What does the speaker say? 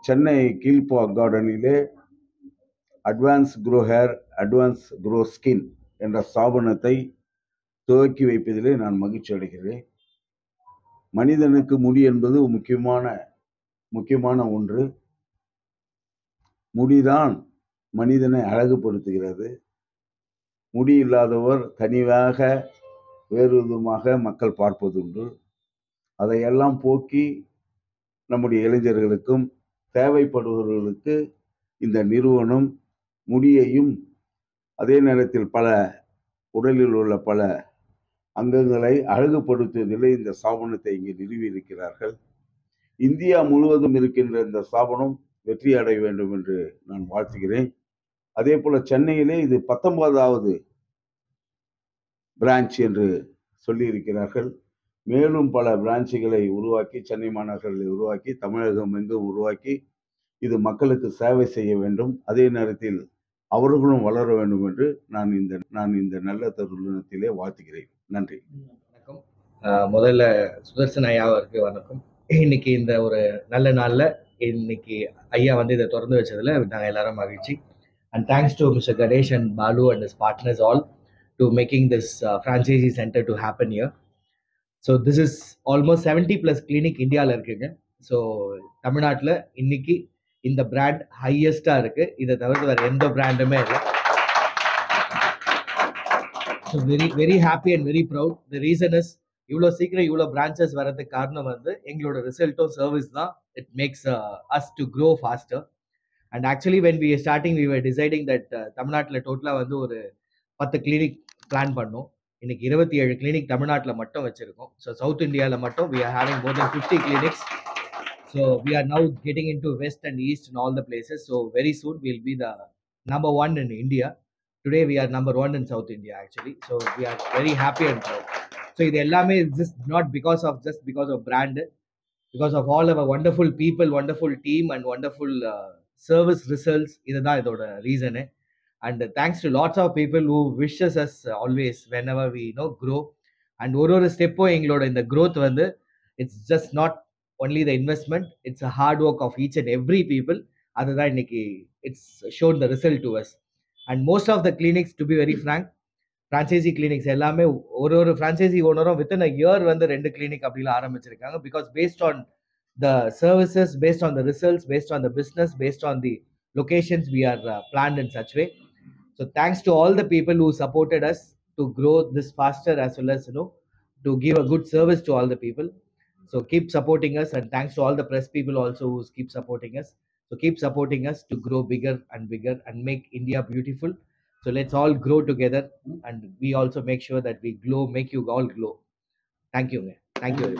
சென்னை கீழ்பா கார்டனிலே advance grow hair, advance grow skin என்ற ஸ்தாபனத்தை துவக்கி வைப்பதிலே நான் மகிழ்ச்சி அடைகிறேன். மனிதனுக்கு முடி என்பது முக்கியமான ஒன்று. முடிதான் மனிதனை அழகுபடுத்துகிறது. முடி இல்லாதவர் தனியாக வேறு விதமாக மக்கள் பார்ப்பதுண்டு. அதையெல்லாம் போக்கி நம்முடைய இளைஞர்களுக்கும் தேவைப்படுபவர்களுக்கு இந்த நிறுவனம் முடியையும் அதே நேரத்தில் உடலில் உள்ள பல அங்கங்களை அழகுபடுத்துவதிலே இந்த ஸ்தாபனத்தை இங்கே நிறுவி இருக்கிறார்கள். இந்தியா முழுவதும் இருக்கின்ற இந்த ஸ்தாபனம் வெற்றி அடைய வேண்டும் என்று நான் வாழ்த்துகிறேன். அதே போல சென்னையிலே இது 19வது பிரான்ச் என்று சொல்லி இருக்கிறார்கள். மேலும் பல பிரான்ச்சுகளை உருவாக்கி சென்னை மாநகரில் உருவாக்கி தமிழகம் எங்கும் உருவாக்கி இது மக்களுக்கு சேவை செய்ய வேண்டும். அதே நேரத்தில் அவர்களும் வளர வேண்டும் என்று நான் இந்த நல்ல தருணத்திலே வாழ்த்துகிறேன். நன்றி. வணக்கம். முதல்ல சுதர்சன் ஐயாவிற்கு வணக்கம். இன்னைக்கு இந்த ஒரு நல்ல நாளில் இன்னைக்கு ஐயா வந்து இதை திறந்து வச்சதில் நாங்கள் எல்லாரும் மகிழ்ச்சி. And thanks to Mr. Ganesh and Balu and his partners all to making this franchisee center to happen here. So this is almost 70 plus clinic Indiaல இருக்குங்க. ஸோ தமிழ்நாட்டில் இன்னைக்கு இந்த பிராண்ட் ஹையஸ்டாக இருக்கு. இதை தவிர்த்து வேறு எந்த பிராண்டுமே இல்லை. So very happy and very proud. The reason is இவ்வளோ சீக்கிரம் இவ்வளோ பிரான்ச்சஸ் வரதுக்கு காரணம் வந்து எங்களோட ரிசல்ட்டும் சர்வீஸ் தான். It makes us to grow faster. And actually when we were starting, we were deciding that தமிழ்நாட்டில் டோட்டலாக வந்து ஒரு 10 கிளினிக் பிளான் பண்ணோம். இன்னைக்கு 27 கிளினிக் தமிழ்நாட்டில் மட்டும் வச்சிருக்கோம். ஸோ சவுத் இந்தியாவில் மட்டும் we are having more than 50 clinics. So we are now getting into west and east and all the places. So very soon we'll be the number one in India. Today we are number one in South India actually. So we are very happy and proud. So இது எல்லாமே just not because of brand, because of all our wonderful people, wonderful team and wonderful service results. இதுதான் இதோட reason. And thanks to lots of people who wishes us always whenever we grow. And ஒரு ஸ்டெப்பும் எங்களோட இந்த growth வந்து it's just not only the investment, it's a hard work of each and every people. அதுதான் இன்னைக்கு it's shown the result to us. And most of the clinics, to be very frank, franchisee clinics எல்லாமே ஒரு franchisee ஓனரும் within a year வந்து 2 clinic அப்படிலாம் ஆரம்பிச்சிருக்காங்க. Because based on the services, based on the results, based on the business, based on the locations, we are planned in such way. So thanks to all the people who supported us to grow this faster, as well as to give a good service to all the people. So keep supporting us, and thanks to all the press people also who keep supporting us. So keep supporting us to grow bigger and bigger and make India beautiful. So let's all grow together, and we also make sure that we glow, make you all glow. Thank you. Thank you.